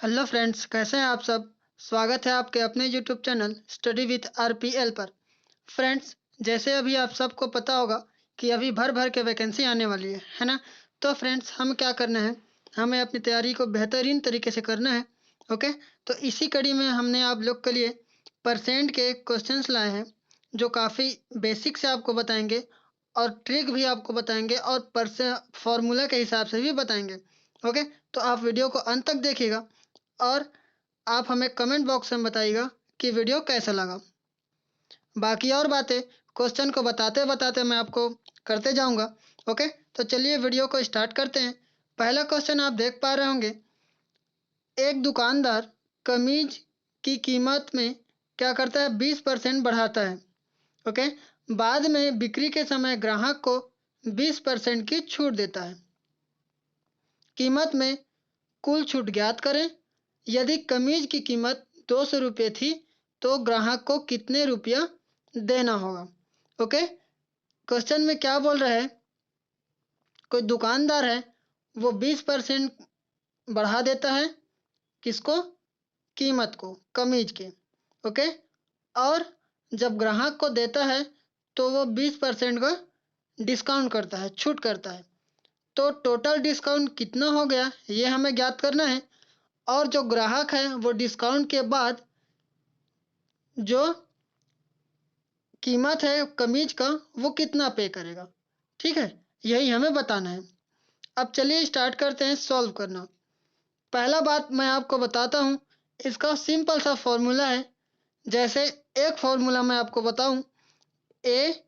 Hello friends, कैसे हैं आप सब। स्वागत है आपके अपने YouTube channel study with RPL पर। फ्रेंड्स, जैसे अभी आप सबको पता होगा कि अभी भर भर के वैकेंसी आने वाली है ना। तो फ्रेंड्स, हम क्या करना है, हमें अपनी तैयारी को बेहतरीन तरीके से करना है। ओके, तो इसी कड़ी में हमने आप लोग के लिए परसेंट के क्वेश्चंस लाए हैं, जो काफ़ी बेसिक से आपको बताएंगे और ट्रिक भी आपको बताएंगे और फॉर्मूला के हिसाब से भी बताएंगे। ओके, तो आप वीडियो को अंत तक देखिएगा और आप हमें कमेंट बॉक्स में बताइएगा कि वीडियो कैसा लगा। बाकी और बातें क्वेश्चन को बताते बताते मैं आपको करते जाऊंगा। ओके, तो चलिए वीडियो को स्टार्ट करते हैं। पहला क्वेश्चन आप देख पा रहे होंगे, एक दुकानदार कमीज की कीमत में क्या करता है, 20% बढ़ाता है। ओके, बाद में बिक्री के समय ग्राहक को 20% की छूट देता है। कीमत में कुल छूट ज्ञात करें। यदि कमीज की कीमत 200 रुपये थी तो ग्राहक को कितने रुपया देना होगा। ओके, क्वेश्चन में क्या बोल रहा है, कोई दुकानदार है, वो 20% बढ़ा देता है, किसको, कीमत को, कमीज के। ओके, और जब ग्राहक को देता है तो वो 20% का डिस्काउंट करता है, छूट करता है। तो टोटल डिस्काउंट कितना हो गया ये हमें ज्ञात करना है। और जो ग्राहक है वो डिस्काउंट के बाद जो कीमत है कमीज का वो कितना पे करेगा। ठीक है, यही हमें बताना है। अब चलिए स्टार्ट करते हैं सॉल्व करना। पहला बात मैं आपको बताता हूँ, इसका सिंपल सा फॉर्मूला है। जैसे एक फॉर्मूला मैं आपको बताऊं, ए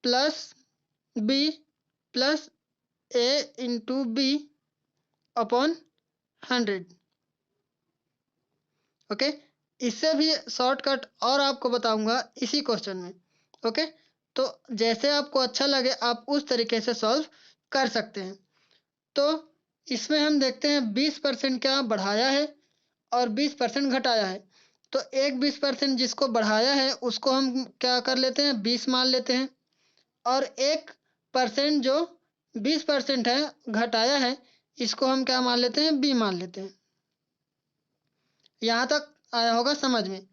प्लस बी प्लस ए इंटू बी अपॉन 100। ओके, इससे भी शॉर्टकट और आपको बताऊंगा इसी क्वेश्चन में। ओके, तो जैसे आपको अच्छा लगे आप उस तरीके से सॉल्व कर सकते हैं। तो इसमें हम देखते हैं 20% क्या बढ़ाया है और 20% घटाया है। तो एक 20% जिसको बढ़ाया है उसको हम क्या कर लेते हैं, 20 मान लेते हैं। और 1% जो 20% है घटाया है, इसको हम क्या मान लेते हैं, बी मान लेते हैं। यहाँ तक आया होगा समझ में।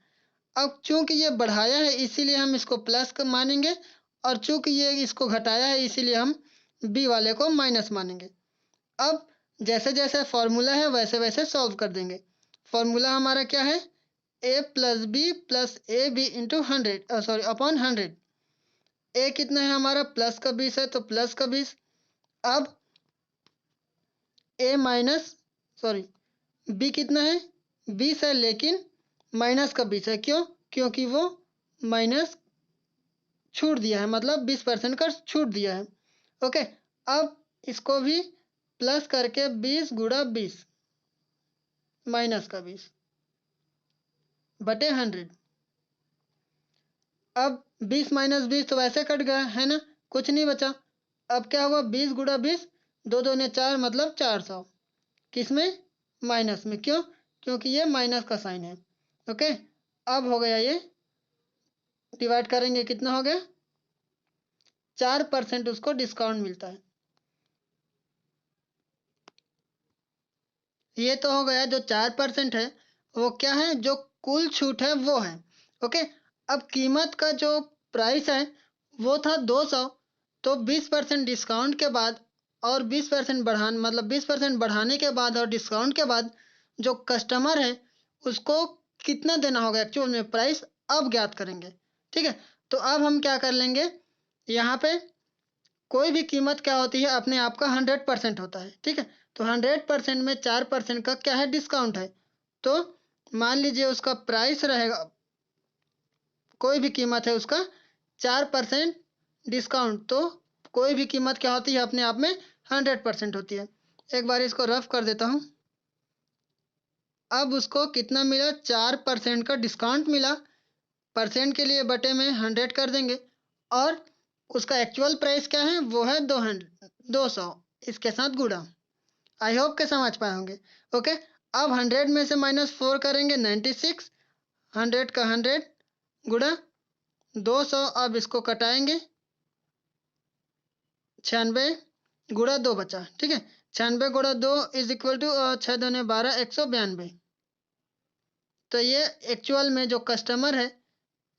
अब चूंकि ये बढ़ाया है इसीलिए हम इसको प्लस का मानेंगे, और चूंकि ये इसको घटाया है इसीलिए हम बी वाले को माइनस मानेंगे। अब जैसे जैसे फॉर्मूला है वैसे वैसे सॉल्व कर देंगे। फॉर्मूला हमारा क्या है, A plus A B into 100, sorry upon 100। A कितना है हमारा, प्लस का 20 है तो प्लस का 20। अब ए माइनस, सॉरी बी कितना है, 20 है लेकिन माइनस का 20 है। क्यों, क्योंकि वो माइनस छूट दिया है, मतलब 20% का छूट दिया है। ओके, अब इसको भी प्लस करके 20 गुणा 20 माइनस का 20 बटे 100। अब 20 माइनस 20 तो वैसे कट गया है ना, कुछ नहीं बचा। अब क्या हुआ, 20 गुणा 20, दो दो ने 4 मतलब 400। किसमें, माइनस में। क्यों, क्योंकि ये माइनस का साइन है। ओके, अब हो गया ये, डिवाइड करेंगे कितना हो गया, 4% उसको डिस्काउंट मिलता है। ये तो हो गया, जो 4% है वो क्या है, जो कुल छूट है वो है। ओके, अब कीमत का जो प्राइस है वो था 200। तो 20% डिस्काउंट के बाद और 20% बढ़ाने, मतलब 20% बढ़ाने के बाद और डिस्काउंट के बाद जो कस्टमर है उसको कितना देना होगा एक्चुअल में प्राइस, अब ज्ञात करेंगे। ठीक है, तो अब हम क्या कर लेंगे, यहाँ पे कोई भी कीमत क्या होती है, अपने आप का 100% होता है। ठीक है, तो 100% में 4% का क्या है, डिस्काउंट है। तो मान लीजिए उसका प्राइस रहेगा, कोई भी कीमत है उसका 4% डिस्काउंट, तो कोई भी कीमत क्या होती है, अपने आप में 100% होती है। एक बार इसको रफ कर देता हूँ। अब उसको कितना मिला, 4% का डिस्काउंट मिला। परसेंट के लिए बटे में 100 कर देंगे, और उसका एक्चुअल प्राइस क्या है, वो है 200। इसके साथ गुणा। आई होप के समझ पाए होंगे। ओके, अब 100 में से -4 करेंगे, 96। 100 का 100 गुणा 200, अब इसको कटाएंगे, 96 गुणा 2 बचा। ठीक है, 96 गुणा 2 इज इक्वल टू 6 दूने 12, 192। तो ये एक्चुअल में जो कस्टमर है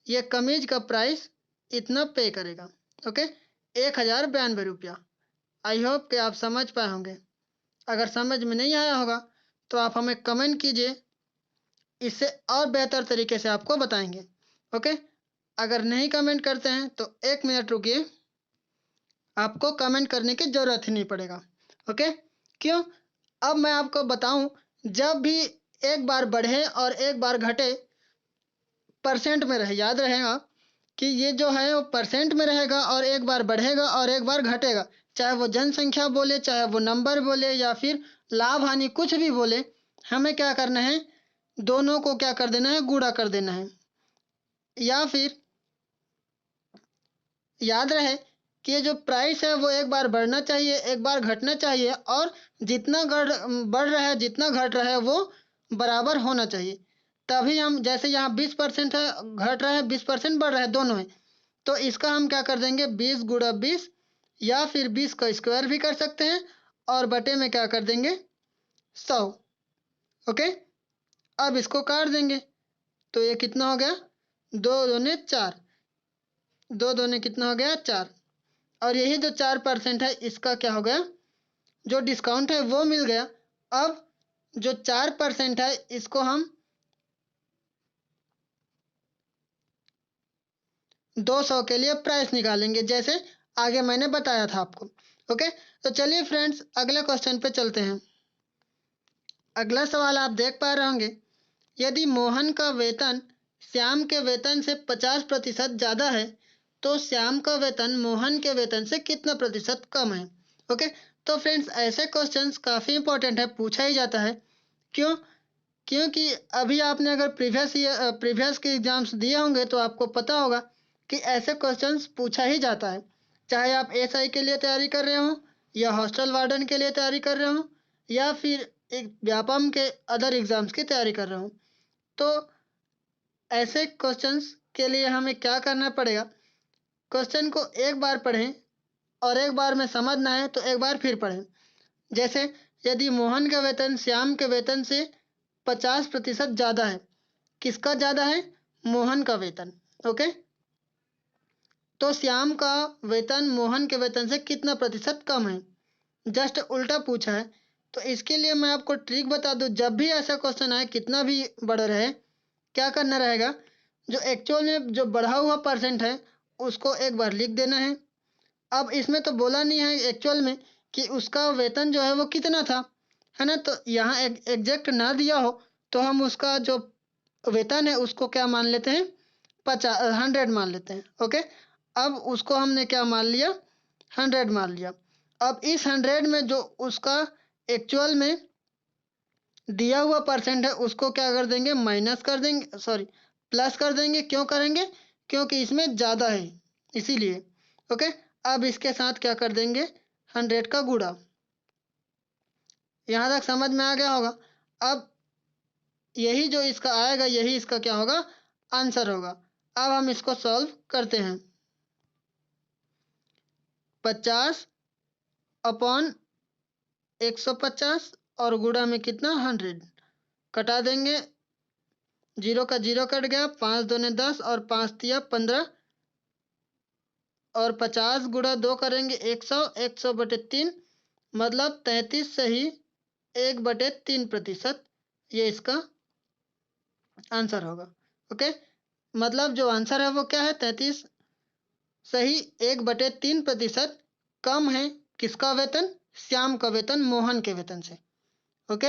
ये कमीज का प्राइस इतना पे करेगा। ओके, 1092 रुपया। आई होप कि आप समझ पाए होंगे। अगर समझ में नहीं आया होगा तो आप हमें कमेंट कीजिए, इससे और बेहतर तरीके से आपको बताएंगे। ओके, अगर नहीं कमेंट करते हैं तो 1 मिनट रुकिए, आपको कमेंट करने की ज़रूरत ही नहीं पड़ेगा। ओके, क्यों? अब मैं आपको बताऊं, जब भी एक बार बढ़े और एक बार घटे परसेंट में रहे, याद रहेगा कि ये जो है वो परसेंट में रहेगा और एक बार बढ़ेगा और एक बार घटेगा। चाहे वो जनसंख्या बोले, चाहे वो नंबर बोले, या फिर लाभ हानि कुछ भी बोले, हमें क्या करना है, दोनों को क्या कर देना है, गुणा कर देना है। या फिर याद रहे कि ये जो प्राइस है वो एक बार बढ़ना चाहिए, एक बार घटना चाहिए, और जितना बढ़ रहा है जितना घट रहा है वो बराबर होना चाहिए। तभी हम, जैसे यहाँ 20% है, घट रहा है, 20% बढ़ रहा है, दोनों है, तो इसका हम क्या कर देंगे, 20 × 20, या फिर 20 का स्क्वायर भी कर सकते हैं, और बटे में क्या कर देंगे, 100। ओके, अब इसको काट देंगे तो ये कितना हो गया, 2×2 = 4, 2×2 कितना हो गया, 4। और यही जो 4% है इसका क्या हो गया, जो डिस्काउंट है वो मिल गया। अब जो 4% है इसको हम 200 के लिए प्राइस निकालेंगे, जैसे आगे मैंने बताया था आपको। ओके, तो चलिए फ्रेंड्स अगले क्वेश्चन पे चलते हैं। अगला सवाल आप देख पा रहे होंगे, यदि मोहन का वेतन श्याम के वेतन से 50% ज़्यादा है तो श्याम का वेतन मोहन के वेतन से कितना प्रतिशत कम है। ओके, तो फ्रेंड्स ऐसे क्वेश्चंस काफ़ी इंपॉर्टेंट है, पूछा ही जाता है। क्यों? क्योंकि अभी आपने अगर प्रीवियस के एग्जाम्स दिए होंगे तो आपको पता होगा कि ऐसे क्वेश्चंस पूछा ही जाता है। चाहे आप एसआई के लिए तैयारी कर रहे हो, या हॉस्टल वार्डन के लिए तैयारी कर रहे हो, या फिर एक व्यापम के अदर एग्जाम्स की तैयारी कर रहे हो, तो ऐसे क्वेश्चंस के लिए हमें क्या करना पड़ेगा, क्वेश्चन को एक बार पढ़ें, और एक बार में समझ ना आए तो एक बार फिर पढ़ें। जैसे यदि मोहन का वेतन श्याम के वेतन से 50% ज़्यादा है, किसका ज़्यादा है, मोहन का वेतन। ओके, तो श्याम का वेतन मोहन के वेतन से कितना प्रतिशत कम है, जस्ट उल्टा पूछा है। तो इसके लिए मैं आपको ट्रिक बता दूं, जब भी ऐसा क्वेश्चन आए कितना भी बड़ा रहे, क्या करना रहेगा, जो एक्चुअल में जो बढ़ा हुआ परसेंट है उसको एक बार लिख देना है। अब इसमें तो बोला नहीं है एक्चुअल में कि उसका वेतन जो है वो कितना था, है ना, तो यहाँ एग्जैक्ट ना दिया हो तो हम उसका जो वेतन है उसको क्या मान लेते हैं, 100 मान लेते हैं। ओके, अब उसको हमने क्या मान लिया, 100 मान लिया। अब इस 100 में जो उसका एक्चुअल में दिया हुआ परसेंट है उसको क्या कर देंगे, माइनस कर देंगे, सॉरी प्लस कर देंगे। क्यों करेंगे, क्योंकि इसमें ज़्यादा है इसीलिए। ओके, अब इसके साथ क्या कर देंगे, 100 का गुणा। यहाँ तक समझ में आ गया होगा। अब यही जो इसका आएगा यही इसका क्या होगा, आंसर होगा। अब हम इसको सॉल्व करते हैं। 50/150 और गुणा में कितना, 100 कटा देंगे, 0 का 0 कट गया, 5×2 = 10 और 5×3 = 15, और 50 × 2 करेंगे 100, 100/3 मतलब 33 से ही 1/3%, ये इसका आंसर होगा। ओके, मतलब जो आंसर है वो क्या है, 33 सही 1/3% कम है, किसका वेतन, श्याम का वेतन मोहन के वेतन से। ओके,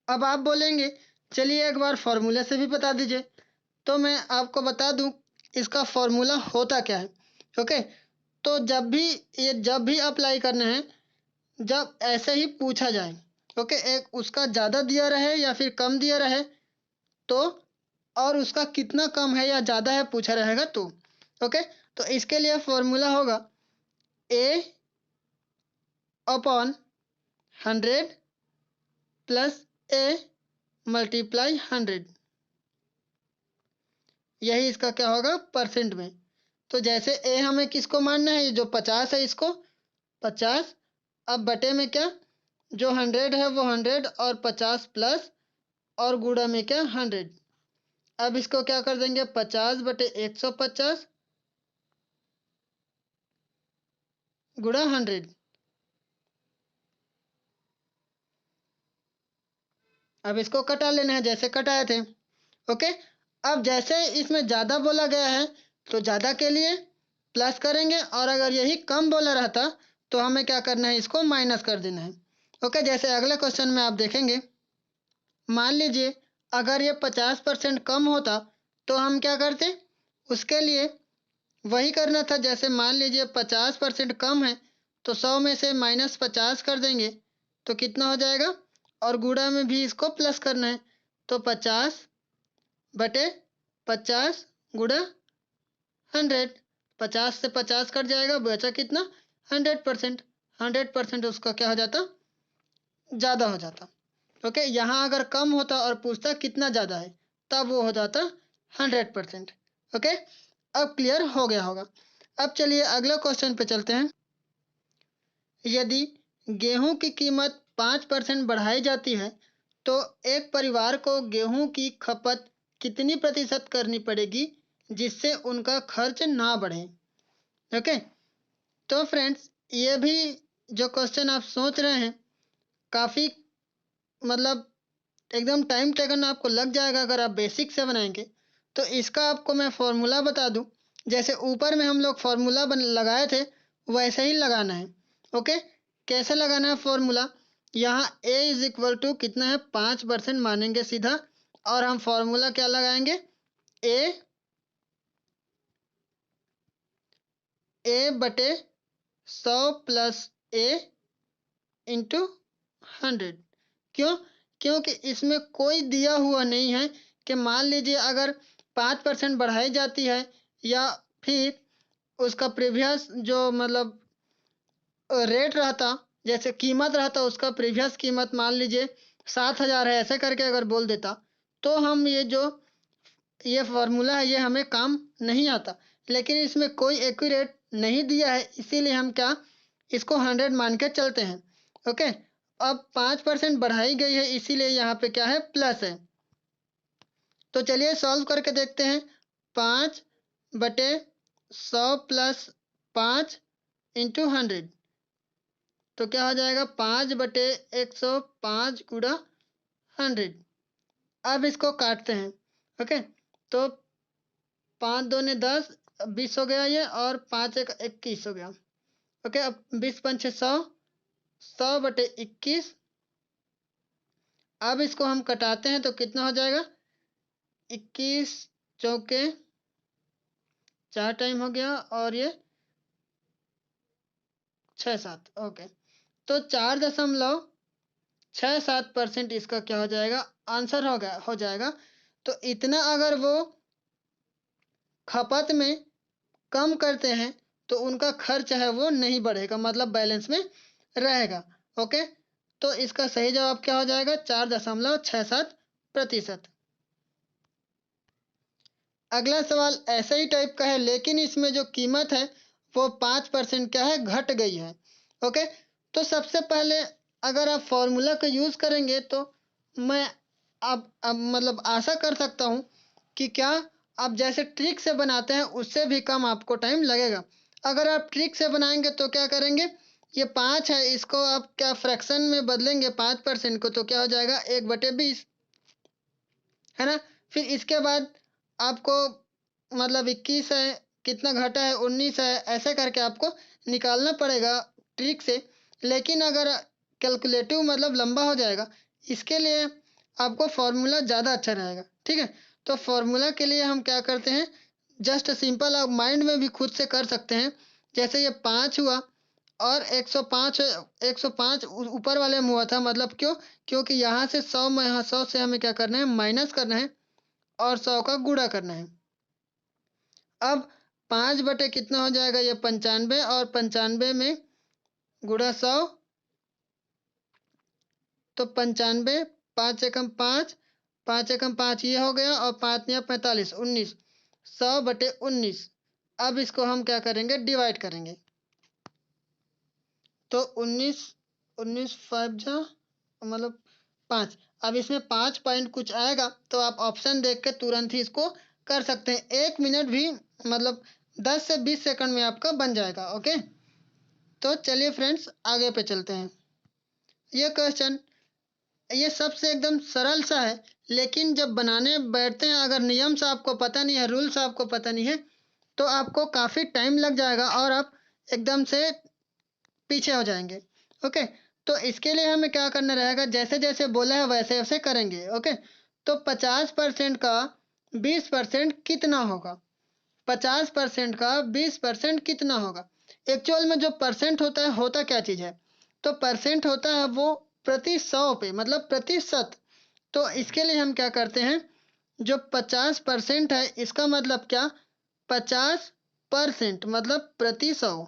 अब आप बोलेंगे चलिए एक बार फॉर्मूले से भी बता दीजिए, तो मैं आपको बता दूं इसका फॉर्मूला होता क्या है। ओके, तो जब भी अप्लाई करना है, जब ऐसे ही पूछा जाए, ओके, एक उसका ज़्यादा दिया रहे या फिर कम दिया रहे तो, और उसका कितना कम है या ज़्यादा है पूछा रहेगा तो। ओके, तो इसके लिए फॉर्मूला होगा A/100 + A/100, यही इसका क्या होगा, परसेंट में। तो जैसे ए हमें किसको मानना है, ये जो 50 है इसको 50, अब बटे में क्या, जो 100 है वो 100 और 50 प्लस और गुणा में क्या 100। अब इसको क्या कर देंगे 50/150 गुणा 100। अब इसको कटा लेना है जैसे कटाए थे। ओके। अब जैसे इसमें ज़्यादा बोला गया है तो ज़्यादा के लिए प्लस करेंगे, और अगर यही कम बोला रहता तो हमें क्या करना है, इसको माइनस कर देना है। ओके। जैसे अगले क्वेश्चन में आप देखेंगे, मान लीजिए अगर ये 50% कम होता तो हम क्या करते, उसके लिए वही करना था। जैसे मान लीजिए 50% कम है तो 100 में से -50 कर देंगे तो कितना हो जाएगा, और गुणा में भी इसको प्लस करना है तो 50/50 गुणा 100। 50 से 50 कट जाएगा, बचा कितना 100%। 100% उसका क्या हो जाता, ज़्यादा हो जाता। ओके। यहाँ अगर कम होता और पूछता कितना ज़्यादा है तब वो हो जाता 100%। ओके। अब क्लियर हो गया होगा। अब चलिए अगले क्वेश्चन पे चलते हैं। यदि गेहूं की कीमत 5% बढ़ाई जाती है तो एक परिवार को गेहूं की खपत कितनी प्रतिशत करनी पड़ेगी जिससे उनका खर्च ना बढ़े। ओके। तो फ्रेंड्स, ये भी जो क्वेश्चन आप सोच रहे हैं काफ़ी मतलब एकदम टाइम टेकन आपको लग जाएगा अगर आप बेसिक से बनाएंगे। तो इसका आपको मैं फॉर्मूला बता दूं, जैसे ऊपर में हम लोग फॉर्मूला लगाए थे वैसे ही लगाना है। ओके। कैसे लगाना है फॉर्मूला, यहाँ a इज इक्वल टू कितना है 5% मानेंगे सीधा, और हम फॉर्मूला क्या लगाएंगे, a/100 प्लस a इंटू 100। क्यों, क्योंकि इसमें कोई दिया हुआ नहीं है कि मान लीजिए अगर 5% बढ़ाई जाती है या फिर उसका प्रीवियस जो मतलब रेट रहता, जैसे कीमत रहता, उसका प्रीवियस कीमत मान लीजिए 7,000 है, ऐसे करके अगर बोल देता तो हम ये फार्मूला है ये हमें काम नहीं आता। लेकिन इसमें कोई एक्यूरेट नहीं दिया है, इसीलिए हम क्या इसको 100 मान के चलते हैं। ओके। अब 5% बढ़ाई गई है इसीलिए यहाँ पे क्या है प्लस है। तो चलिए सॉल्व करके देखते हैं। 5/100 प्लस 5 इंटू 100 तो क्या हो जाएगा 5/105 गुणा 100। अब इसको काटते हैं। ओके। तो 5 दूने 10, 20 हो गया ये, और 5 एक 21 हो गया। ओके। अब 20 पंचे 100, 100/21। अब इसको हम कटाते हैं तो कितना हो जाएगा 21 चौके 4 टाइम हो गया, और ये 6-7। ओके। तो 4.67% इसका क्या हो जाएगा, आंसर हो जाएगा। तो इतना अगर वो खपत में कम करते हैं तो उनका खर्च है वो नहीं बढ़ेगा, मतलब बैलेंस में रहेगा। ओके। तो इसका सही जवाब क्या हो जाएगा 4.67%। अगला सवाल ऐसे ही टाइप का है, लेकिन इसमें जो कीमत है वो 5% क्या है घट गई है। ओके। तो सबसे पहले अगर आप फॉर्मूला का यूज़ करेंगे तो मैं अब मतलब आशा कर सकता हूँ कि क्या आप जैसे ट्रिक से बनाते हैं उससे भी कम आपको टाइम लगेगा। अगर आप ट्रिक से बनाएंगे तो क्या करेंगे, ये 5 है इसको आप क्या फ्रैक्शन में बदलेंगे 5% को तो क्या हो जाएगा 1/20, है ना। फिर इसके बाद आपको मतलब 21 है, कितना घटा है 19 है, ऐसे करके आपको निकालना पड़ेगा ट्रिक से। लेकिन अगर कैलकुलेटिव मतलब लंबा हो जाएगा, इसके लिए आपको फार्मूला ज़्यादा अच्छा रहेगा। ठीक है। तो फार्मूला के लिए हम क्या करते हैं, जस्ट सिंपल आप माइंड में भी खुद से कर सकते हैं। जैसे ये 5 हुआ और 105, 105 ऊपर वाले में हुआ था, मतलब क्यों, क्योंकि यहाँ से 100 में, यहाँ 100 से हमें क्या करना है माइनस करना है और 100 का गुणा करना है। अब 5 बटे कितना हो जाएगा ये 95, और 95 में गुणा 100 तो 95, 5 एकम 5, 5 एकम 5 ये हो गया, और 5 या 45, 19, 100/19। अब इसको हम क्या करेंगे डिवाइड करेंगे तो 19 19 5 जा मतलब 5। अब इसमें 5 पॉइंट कुछ आएगा तो आप ऑप्शन देख के तुरंत ही इसको कर सकते हैं। 1 मिनट भी मतलब 10 से 20 सेकंड में आपका बन जाएगा। ओके, तो चलिए फ्रेंड्स आगे पे चलते हैं। ये क्वेश्चन ये सबसे एकदम सरल सा है, लेकिन जब बनाने बैठते हैं अगर नियम से आपको पता नहीं है, रूल्स आपको पता नहीं है, तो आपको काफ़ी टाइम लग जाएगा और आप एकदम से पीछे हो जाएंगे। ओके, तो इसके लिए हमें क्या करना रहेगा, जैसे जैसे बोला है वैसे वैसे करेंगे। ओके, तो 50% का 20% कितना होगा? 50% का 20% कितना होगा? एक्चुअल में जो परसेंट होता है, होता क्या चीज़ है? तो परसेंट होता है वो प्रति 100 पे, मतलब प्रतिशत। तो इसके लिए हम क्या करते हैं, जो 50% है इसका मतलब क्या, 50% मतलब प्रति 100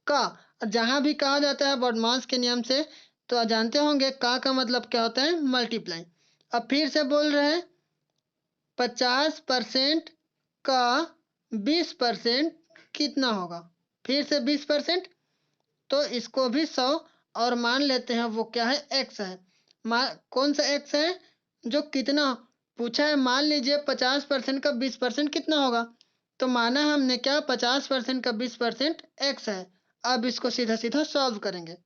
का। जहाँ भी कहा जाता है बॉडमास के नियम से, तो आप जानते होंगे का मतलब क्या होता है, मल्टीप्लाई। अब फिर से बोल रहे हैं 50% का 20% कितना होगा? फिर से 20%, तो इसको भी 100 और मान लेते हैं वो क्या है, x है। कौन सा x है? जो कितना पूछा है, मान लीजिए 50% का 20% कितना होगा, तो माना हमने क्या, 50% का 20% x है। अब इसको सीधा सीधा सॉल्व करेंगे।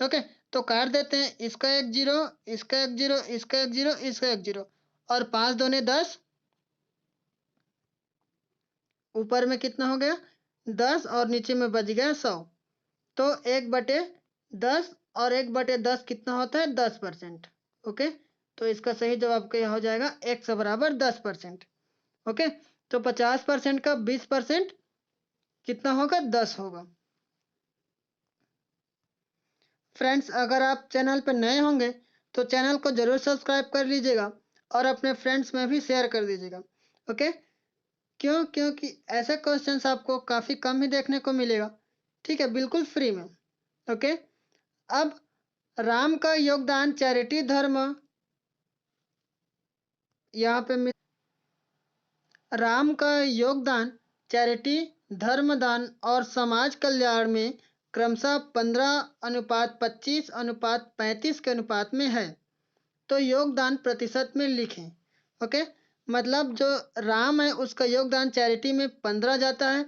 ओके, तो काट देते हैं, इसका एक जीरो, इसका एक जीरो, इसका एक जीरो, इसका एक जीरो, और 5 दूने 10, ऊपर में कितना हो गया 10 और नीचे में बच गया 100। तो 1/10 और 1/10 कितना होता है, 10%। ओके, तो इसका सही जवाब क्या हो जाएगा, x बराबर 10%। ओके, तो 50% का 20% कितना होगा, 10 होगा। फ्रेंड्स, अगर आप चैनल पर नए होंगे तो चैनल को ज़रूर सब्सक्राइब कर लीजिएगा और अपने फ्रेंड्स में भी शेयर कर दीजिएगा। ओके, क्यों? क्योंकि ऐसे क्वेश्चंस आपको काफ़ी कम ही देखने को मिलेगा। ठीक है, बिल्कुल फ्री में। ओके, अब राम का योगदान चैरिटी धर्म, यहाँ पे राम का योगदान चैरिटी, धर्मदान और समाज कल्याण में क्रमशः 15:25:35 के अनुपात में है। तो योगदान प्रतिशत में लिखें। ओके, मतलब जो राम है उसका योगदान चैरिटी में 15 जाता है,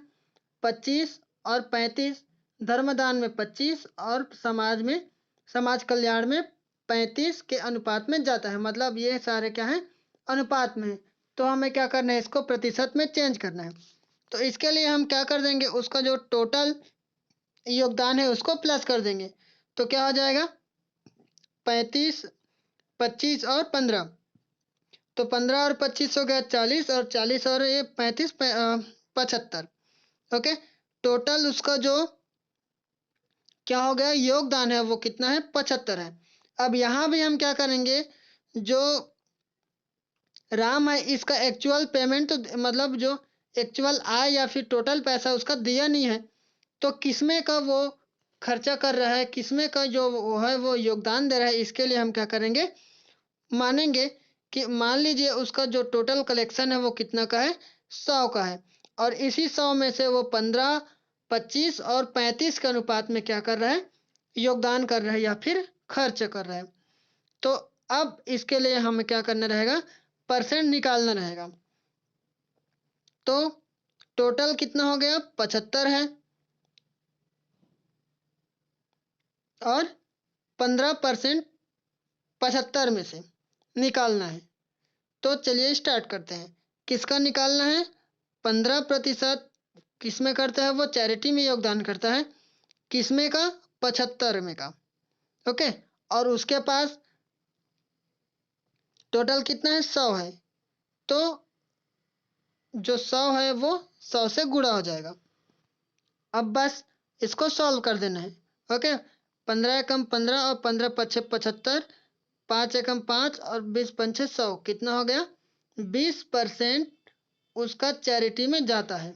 25 और 35, धर्मदान में 25 और समाज कल्याण में 35 के अनुपात में जाता है। मतलब ये सारे क्या है, अनुपात में है। तो हमें क्या करना है, इसको प्रतिशत में चेंज करना है। तो इसके लिए हम क्या कर देंगे, उसका जो टोटल योगदान है उसको प्लस कर देंगे। तो क्या हो जाएगा, 35, 25 और 15। तो 15 और 25 हो गया 40, और 40 और ये 35 75। ओके, टोटल उसका जो क्या हो गया, योगदान है वो कितना है, 75 है। अब यहाँ भी हम क्या करेंगे, जो राम है इसका एक्चुअल पेमेंट, तो मतलब जो एक्चुअल आय या फिर टोटल पैसा उसका दिया नहीं है, तो किसमें का वो खर्चा कर रहा है, किसमें का जो वो है वो योगदान दे रहा है, इसके लिए हम क्या करेंगे, मानेंगे कि मान लीजिए उसका जो टोटल कलेक्शन है वो कितना का है, 100 का है, और इसी 100 में से वो 15, 25 और 35 के अनुपात में क्या कर रहा है, योगदान कर रहा है या फिर खर्च कर रहा है। तो अब इसके लिए हमें क्या करना रहेगा, परसेंट निकालना रहेगा। तो टोटल कितना हो गया, 75 है, और 15% 75 में से निकालना है। तो चलिए स्टार्ट करते हैं। किसका निकालना है, 15% किसमें करता है, वो चैरिटी में योगदान करता है, किसमें का, 75 में का। ओके, और उसके पास टोटल कितना है, 100 है, तो जो 100 है वो 100 से गुणा हो जाएगा। अब बस इसको सॉल्व कर देना है। ओके, 15 एकम 15 और 15 पछे 75, 5 एकम 5 और 20 पंचे 100, कितना हो गया, 20% उसका चैरिटी में जाता है,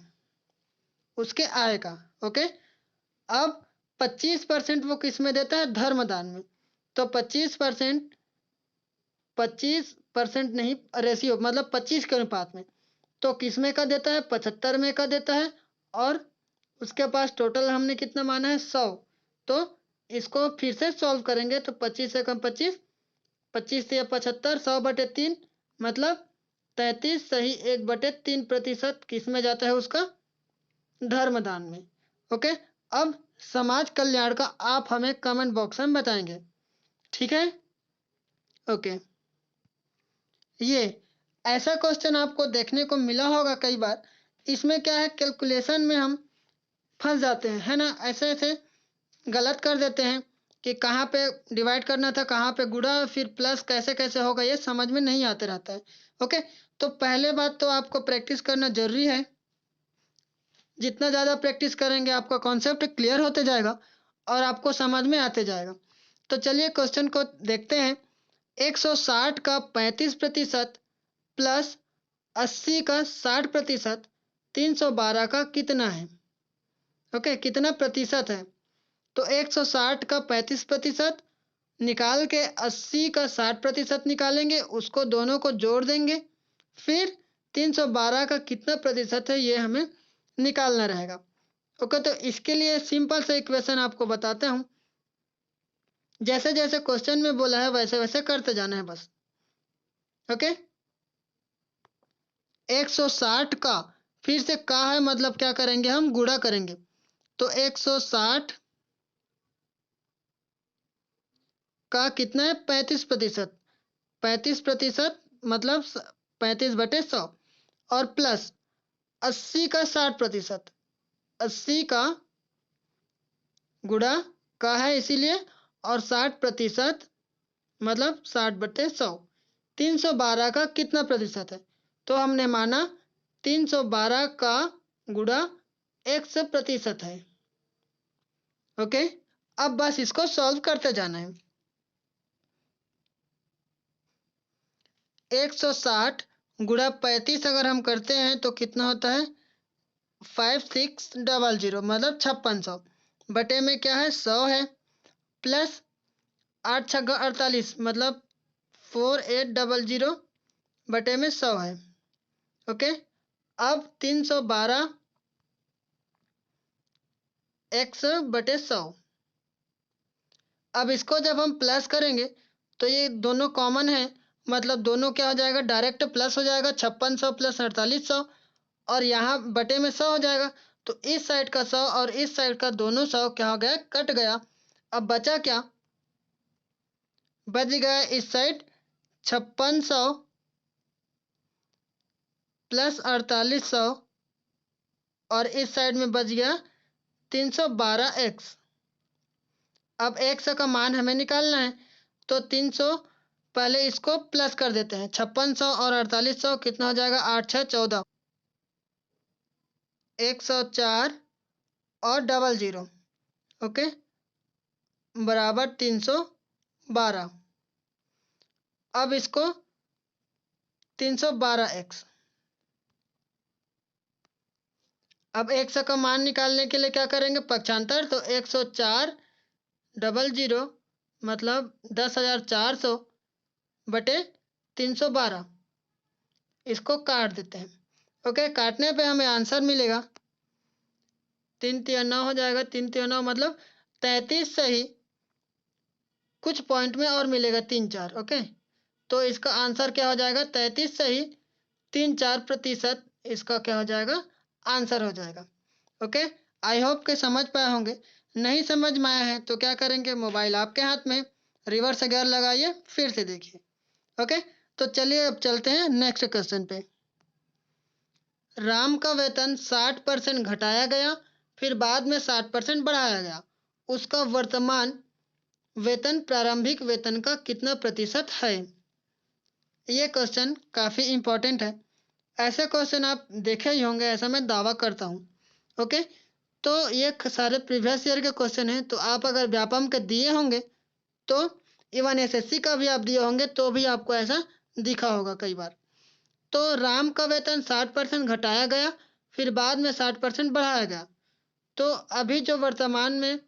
उसके आय का। ओके, अब 25% वो किस में देता है, धर्मदान में। तो 25%, 25% नहीं, रेशियो मतलब 25 के अनुपात में, तो किस में का देता है, 75 में का देता है, और उसके पास टोटल हमने कितना माना है, 100। तो इसको फिर से सॉल्व करेंगे तो 25 से कम 25, 25 से 75, 100/3 मतलब 33 सही 1/3% किस में जाता है उसका धर्मदान में। ओके, अब समाज कल्याण का आप हमें कमेंट बॉक्स में बताएंगे, ठीक है। ओके, ये ऐसा क्वेश्चन आपको देखने को मिला होगा कई बार। इसमें क्या है, कैलकुलेशन में हम फंस जाते हैं, है ना। ऐसे ऐसे गलत कर देते हैं कि कहाँ पे डिवाइड करना था, कहाँ पे गुणा, फिर प्लस कैसे कैसे होगा, ये समझ में नहीं आते रहता है। ओके, तो पहले बात तो आपको प्रैक्टिस करना जरूरी है। जितना ज़्यादा प्रैक्टिस करेंगे आपका कॉन्सेप्ट क्लियर होते जाएगा और आपको समझ में आते जाएगा। तो चलिए क्वेश्चन को देखते हैं। 160 का 35% प्लस 80 का 60% 312 का कितना है। ओके, कितना प्रतिशत है। तो 160 का 35% निकाल के 80 का 60% निकालेंगे, उसको दोनों को जोड़ देंगे, फिर 312 का कितना प्रतिशत है ये हमें निकालना रहेगा। ओके, तो इसके लिए सिंपल सा इक्वेशन आपको बताता हूँ। जैसे जैसे क्वेश्चन में बोला है वैसे वैसे करते जाना है बस। ओके, 160 का फिर से का है मतलब क्या करेंगे, हम गुणा करेंगे। तो 160 का कितना है 35%, 35% मतलब 35/100 और प्लस 80 का 60%, 80 का गुणा का है इसीलिए, और 60% मतलब 60/100। 312 का कितना प्रतिशत है, तो हमने माना 312 का गुणा 100% है। ओके, अब बस इसको सॉल्व करते जाना है। 160 गुणा 35 अगर हम करते हैं तो कितना होता है 5600 मतलब 5600 बटे में क्या है 100 है, प्लस 8 छक्का 48 मतलब 4800 बटे में 100 है। ओके, अब 312 x/100। अब इसको जब हम प्लस करेंगे तो ये दोनों कॉमन है, मतलब दोनों क्या हो जाएगा डायरेक्ट प्लस हो जाएगा, 5600 प्लस 4800, और यहाँ बटे में 100 हो जाएगा। तो इस साइड का 100 और इस साइड का दोनों 100 क्या हो गया कट गया। अब बचा क्या, बच गया इस साइड 5600 प्लस 4800 और इस साइड में बच गया 312x। अब x का मान हमें निकालना है तो 300 पहले इसको प्लस कर देते हैं, 5600 और 4800 कितना हो जाएगा 8 6 14, 104 और 00 ओके बराबर 312। अब इसको 312x। अब x का मान निकालने के लिए क्या करेंगे पक्षांतर, तो 104 मतलब 10,400 बटे 312, इसको काट देते हैं। ओके, काटने पे हमें आंसर मिलेगा 3 3 9 हो जाएगा, 3 3 9 मतलब 33 सही, कुछ पॉइंट में और मिलेगा 3 4। ओके, तो इसका आंसर क्या हो जाएगा 33 सही 3-4% इसका क्या हो जाएगा आंसर हो जाएगा। ओके, आई होप के समझ पाए होंगे। नहीं समझ में आया है तो क्या करेंगे, मोबाइल आपके हाथ में, रिवर्स गियर लगाइए फिर से देखिए। ओके, तो चलिए अब चलते हैं नेक्स्ट क्वेश्चन पे। राम का वेतन 60% घटाया गया, फिर बाद में 60% बढ़ाया गया, उसका वर्तमान वेतन प्रारंभिक वेतन का कितना प्रतिशत है। ये क्वेश्चन काफ़ी इंपॉर्टेंट है। ऐसे क्वेश्चन आप देखे ही होंगे, ऐसा मैं दावा करता हूँ। ओके, तो ये सारे प्रीवियस ईयर के क्वेश्चन हैं, तो आप अगर व्यापम के दिए होंगे तो इवन एसएससी का भी आप दिए होंगे तो भी आपको ऐसा दिखा होगा कई बार। तो राम का वेतन 60% घटाया गया, फिर बाद में 60% बढ़ाया गया, तो अभी जो वर्तमान में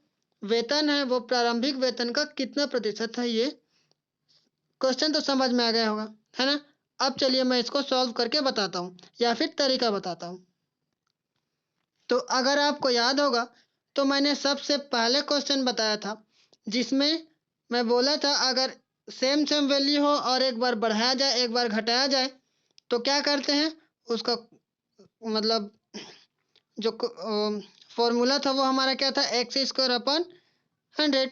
वेतन है वो प्रारंभिक वेतन का कितना प्रतिशत है। ये क्वेश्चन तो समझ में आ गया होगा, है ना। अब चलिए मैं इसको सॉल्व करके बताता हूँ या फिर तरीका बताता हूँ। तो अगर आपको याद होगा तो मैंने सबसे पहले क्वेश्चन बताया था जिसमें मैं बोला था अगर सेम सेम वैल्यू हो और एक बार बढ़ाया जाए एक बार घटाया जाए तो क्या करते हैं उसका मतलब जो फॉर्मूला था वो हमारा क्या था एक्स स्क्वायर अपन 100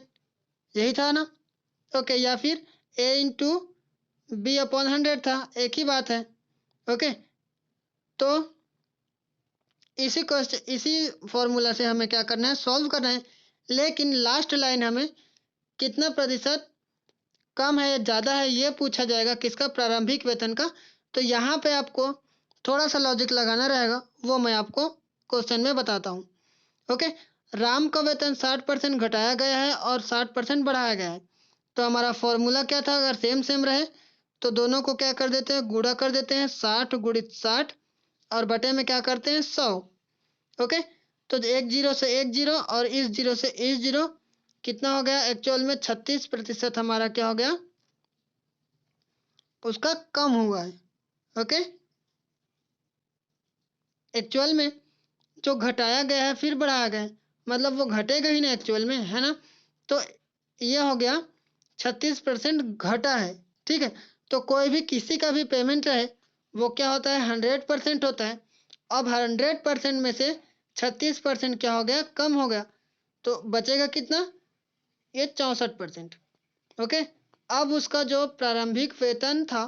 यही था ना। ओके या फिर ए इंटू बी अपॉन 100 था एक ही बात है। ओके तो इसी क्वेश्चन इसी फॉर्मूला से हमें क्या करना है सॉल्व करना है। लेकिन लास्ट लाइन हमें कितना प्रतिशत कम है या ज़्यादा है ये पूछा जाएगा किसका प्रारंभिक वेतन का। तो यहाँ पे आपको थोड़ा सा लॉजिक लगाना रहेगा वो मैं आपको क्वेश्चन में बताता हूँ। ओके राम का वेतन 60% घटाया गया है और 60% बढ़ाया गया है। तो हमारा फॉर्मूला क्या था अगर सेम सेम रहे तो दोनों को क्या कर देते हैं गुणा कर देते हैं 60 गुणित 60 और बटे में क्या करते हैं 100। ओके तो एक जीरो से एक जीरो और इस जीरो से इस जीरो कितना हो गया एक्चुअल में 36% हमारा क्या हो गया उसका कम हुआ है। ओके एक्चुअल में जो घटाया गया है फिर बढ़ाया गया है मतलब वो घटेगा ही ना एक्चुअल में है ना। तो ये हो गया 36% घटा है। ठीक है तो कोई भी किसी का भी पेमेंट रहे वो क्या होता है 100% होता है। अब 100% में से 36% क्या हो गया कम हो गया तो बचेगा कितना ये 64%। ओके अब उसका जो प्रारंभिक वेतन था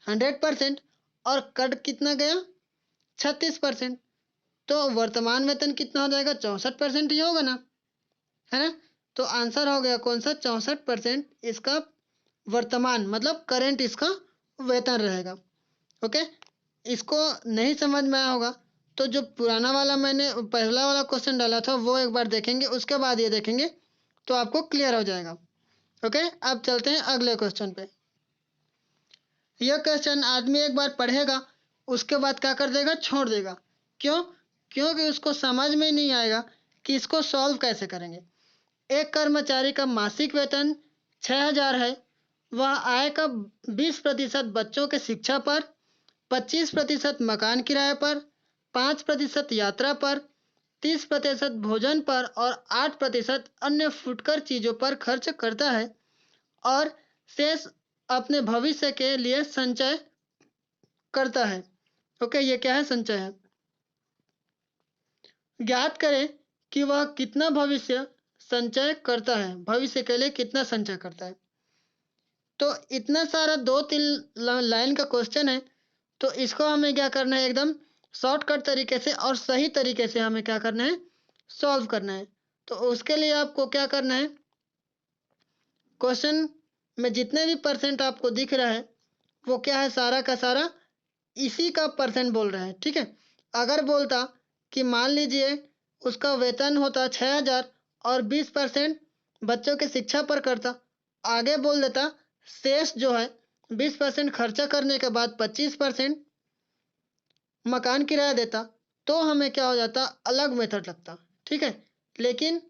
100% और कट कितना गया 36%। तो वर्तमान वेतन कितना हो जाएगा 64% ही होगा ना है ना। तो आंसर हो गया कौन सा 64% इसका वर्तमान मतलब करेंट इसका वेतन रहेगा। ओके इसको नहीं समझ में आया होगा तो जो पुराना वाला मैंने पहला वाला क्वेश्चन डाला था वो एक बार देखेंगे उसके बाद ये देखेंगे तो आपको क्लियर हो जाएगा। ओके अब चलते हैं अगले क्वेश्चन पे। यह क्वेश्चन आदमी एक बार पढ़ेगा उसके बाद क्या कर देगा छोड़ देगा। क्यों क्योंकि उसको समझ में नहीं आएगा कि इसको सॉल्व कैसे करेंगे। एक कर्मचारी का मासिक वेतन 6000 है। वह आय का 20% बच्चों के शिक्षा पर 25% मकान किराए पर 5% यात्रा पर 30% भोजन पर और 8% अन्य फुटकर चीजों पर खर्च करता है और शेष अपने भविष्य के लिए संचय करता है। ओके ये क्या है संचय है। ज्ञात करें कि वह कितना भविष्य संचय करता है भविष्य के लिए कितना संचय करता है। तो इतना सारा 2-3 लाइन का क्वेश्चन है तो इसको हमें क्या करना है एकदम शॉर्टकट तरीके से और सही तरीके से हमें क्या करना है सॉल्व करना है। तो उसके लिए आपको क्या करना है क्वेश्चन में जितने भी परसेंट आपको दिख रहा है वो क्या है सारा का सारा इसी का परसेंट बोल रहा है। ठीक है अगर बोलता कि मान लीजिए उसका वेतन होता 6000 और 20% बच्चों की शिक्षा पर करता आगे बोल देता शेष जो है 20% खर्चा करने के बाद 25% मकान किराया देता तो हमें क्या हो जाता अलग मेथड लगता। ठीक है लेकिन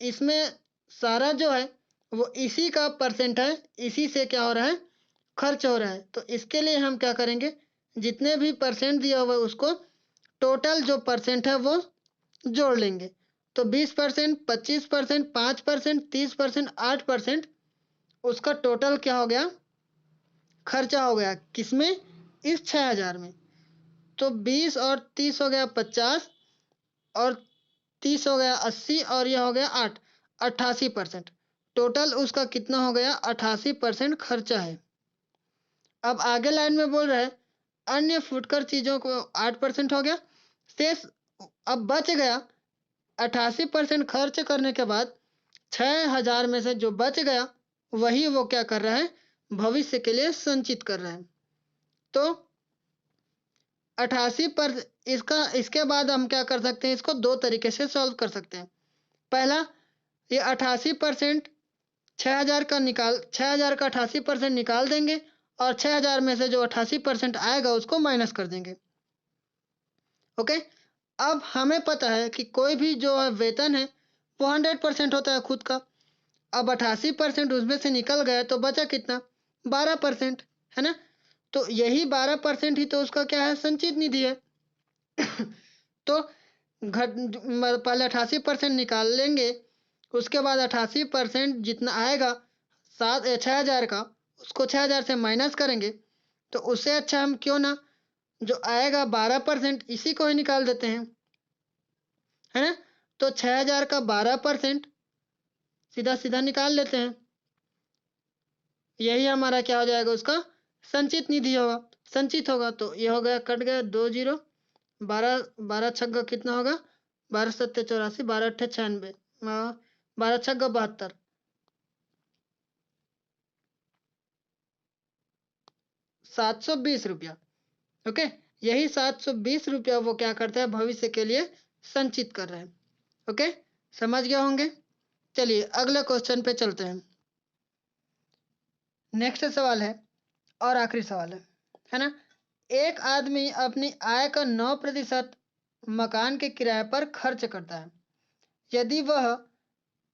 इसमें सारा जो है वो इसी का परसेंट है इसी से क्या हो रहा है खर्च हो रहा है। तो इसके लिए हम क्या करेंगे जितने भी परसेंट दिया हुआ है उसको टोटल जो परसेंट है वो जोड़ लेंगे। तो 20% 25% 5% 30% 8% उसका टोटल क्या हो गया खर्चा हो गया किसमें इस 6000 में। तो 20 और 30 हो गया 50 और 30 हो गया 80 और यह हो गया 8 88% टोटल उसका कितना हो गया 88% खर्चा है। अब आगे लाइन में बोल रहा है अन्य फुटकर चीजों को 8% हो गया शेष अब बच गया 88% खर्च करने के बाद 6000 में से जो बच गया वही वो क्या कर रहा है भविष्य के लिए संचित कर रहा है। तो 88 पर इसका इसके बाद हम क्या कर सकते हैं इसको दो तरीके से सॉल्व कर सकते हैं। पहला ये 88% 6000 का 88% निकाल देंगे और 6000 में से जो 88% आएगा उसको माइनस कर देंगे। ओके अब हमें पता है कि कोई भी जो वेतन है वो 100% होता है खुद का। अब 88% उसमें से निकल गया तो बचा कितना 12% है ना। तो यही 12% ही तो उसका क्या है संचित निधि है। तो घट पहले 88% निकाल लेंगे उसके बाद 88% जितना आएगा 6,000 का, उसको 6,000 से माइनस करेंगे। तो उससे अच्छा हम क्यों ना जो आएगा 12% इसी को ही निकाल देते हैं, है ना। तो 6,000 का 12% सीधा सीधा निकाल लेते हैं। यही हमारा क्या हो जाएगा, उसका संचित निधि होगा, संचित होगा। तो ये हो गया, कट गया 2 जीरो, 12 12 छक्का कितना होगा, 12 सत्ते 84, 12 अट्ठे 96, 12 छक्का 72, 720 रुपया। ओके, यही 720 रुपया वो क्या करता है, भविष्य के लिए संचित कर रहे हैं। ओके, समझ गए होंगे। चलिए अगले क्वेश्चन पे चलते हैं। नेक्स्ट सवाल है और आखिरी सवाल है ना। एक आदमी अपनी आय का 9% मकान के किराए पर खर्च करता है। यदि वह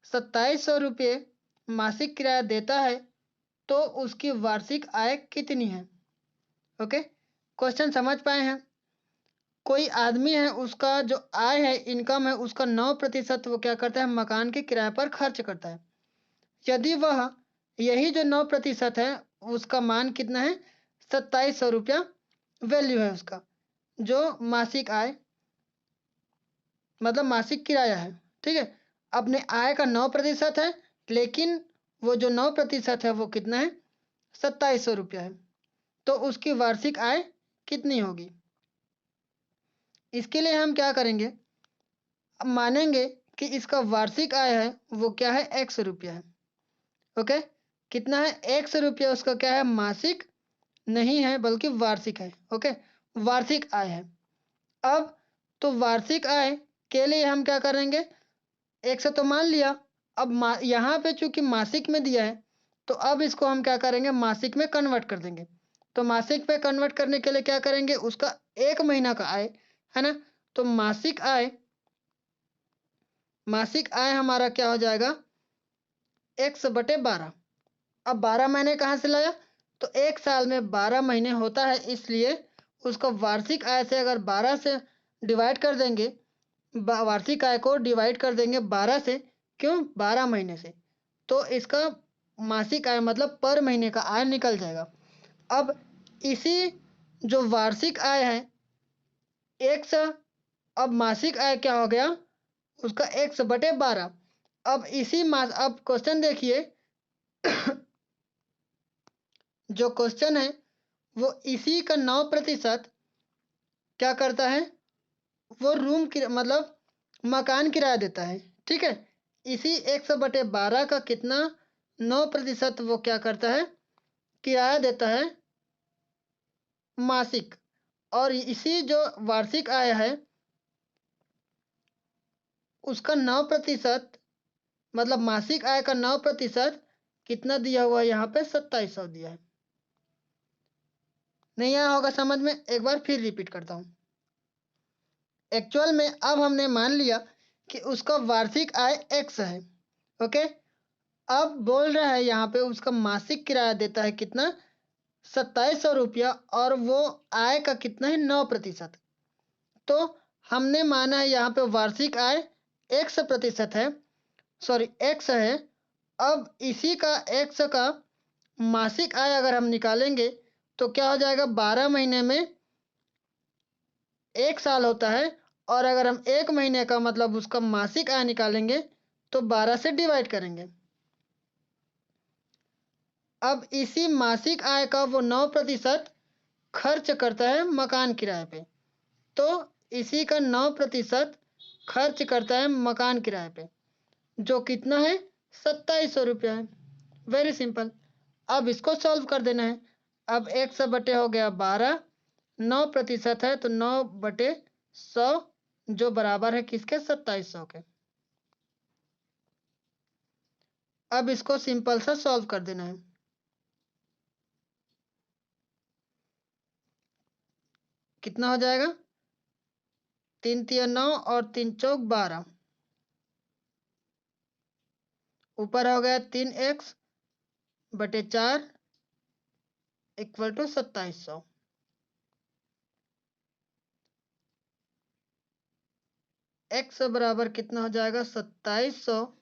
2,700 रुपये मासिक किराया देता है तो उसकी वार्षिक आय कितनी है। ओके, क्वेश्चन समझ पाए हैं। कोई आदमी है, उसका जो आय है, इनकम है, उसका 9% वो क्या करता है, मकान के किराए पर खर्च करता है। यदि वह यही जो 9% है, उसका मान कितना है, 2,700 रुपया वैल्यू है उसका, जो मासिक आय मतलब मासिक किराया है। ठीक है, अपने आय का 9% है, लेकिन वो जो 9% है वो कितना है, 2,700 रुपया है। तो उसकी वार्षिक आय कितनी होगी। इसके लिए हम क्या करेंगे, अब मानेंगे कि इसका वार्षिक आय है वो क्या है, 100 रुपया है। ओके, कितना है, 100 रुपया उसका क्या है, मासिक नहीं है बल्कि वार्षिक है। ओके, वार्षिक आय है। अब तो वार्षिक आय के लिए हम क्या करेंगे, 100 तो मान लिया। अब यहाँ पे चूंकि मासिक में दिया है, तो अब इसको हम क्या करेंगे, मासिक में कन्वर्ट कर देंगे। तो मासिक में कन्वर्ट करने के लिए क्या करेंगे, उसका 1 महीना का आय है ना। तो मासिक आय हमारा क्या हो जाएगा, 100/12। अब 12 महीने कहाँ से लाया, तो एक साल में 12 महीने होता है, इसलिए उसको वार्षिक आय से अगर 12 से डिवाइड कर देंगे, वार्षिक आय को डिवाइड कर देंगे 12 से, क्यों, 12 महीने से, तो इसका मासिक आय मतलब पर महीने का आय निकल जाएगा। अब इसी जो वार्षिक आय है 100, अब मासिक आय क्या हो गया उसका 100/12। अब इसी मास अब क्वेश्चन देखिए जो क्वेश्चन है वो इसी का 9% क्या करता है, वो रूम की मतलब मकान किराया देता है। ठीक है, इसी 100/12 का कितना, 9% वो क्या करता है, किराया देता है मासिक। और इसी जो वार्षिक आय है उसका 9% मतलब मासिक आय का 9% कितना दिया हुआ है, यहाँ पे 2,700 दिया है। नहीं आया होगा समझ में, एक बार फिर रिपीट करता हूँ। एक्चुअल में अब हमने मान लिया कि उसका वार्षिक आय x है। ओके, अब बोल रहा है यहाँ पे उसका मासिक किराया देता है कितना, 2,700 रुपया, और वो आय का कितना है, 9%। तो हमने माना है यहाँ पे वार्षिक आय 100% है, सॉरी x है। अब इसी का x का मासिक आय अगर हम निकालेंगे तो क्या हो जाएगा, 12 महीने में एक साल होता है, और अगर हम 1 महीने का मतलब उसका मासिक आय निकालेंगे तो 12 से डिवाइड करेंगे। अब इसी मासिक आय का वो 9% खर्च करता है मकान किराए पे। तो इसी का 9% खर्च करता है मकान किराए पे, जो कितना है, 2,700 रुपया है। Very simple. अब इसको सॉल्व कर देना है। अब 100 हो गया 12, 9% है तो 9/100, जो बराबर है किसके, 2,700 के। अब इसको सिंपल सा सॉल्व कर देना है। कितना हो जाएगा, 3×3 = 9 और 3×4 = 12, ऊपर हो गया 3x/4 = 2,700। x बराबर कितना हो जाएगा, 2,700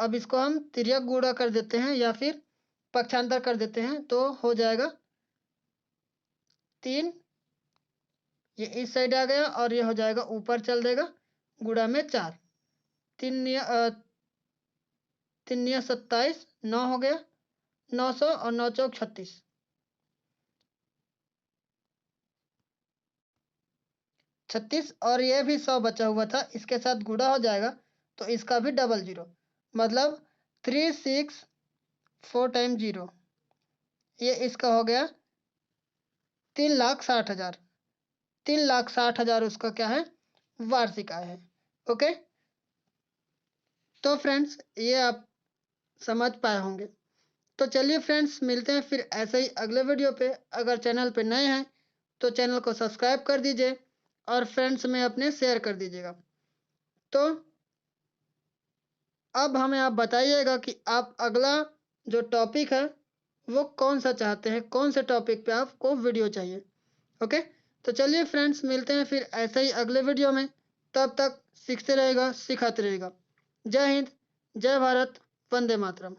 अब इसको हम तिर्यक गुणा कर देते हैं या फिर पक्षांतर कर देते हैं, तो हो जाएगा 3, ये इस साइड आ गया और ये हो जाएगा ऊपर चल देगा, गुणा में 4, 3 27, 9 हो गया, 900 और 9 चौक 36, 36 और ये भी 100 बचा हुआ था, इसके साथ गुणा हो जाएगा तो इसका भी डबल जीरो, मतलब 364 टाइम जीरो, ये इसका हो गया 3,60,000। 3,60,000 उसका क्या है, वार्षिक आय है। ओके, तो फ्रेंड्स ये आप समझ पाए होंगे। तो चलिए फ्रेंड्स, मिलते हैं फिर ऐसे ही अगले वीडियो पे। अगर चैनल पे नए हैं तो चैनल को सब्सक्राइब कर दीजिए और फ्रेंड्स में अपने शेयर कर दीजिएगा। तो अब हमें आप बताइएगा कि आप अगला जो टॉपिक है वो कौन सा चाहते हैं, कौन से टॉपिक पे आपको वीडियो चाहिए। ओके, तो चलिए फ्रेंड्स, मिलते हैं फिर ऐसे ही अगले वीडियो में। तब तक सीखते रहेगा, सिखाते रहेगा। जय हिंद, जय भारत, वंदे मातरम।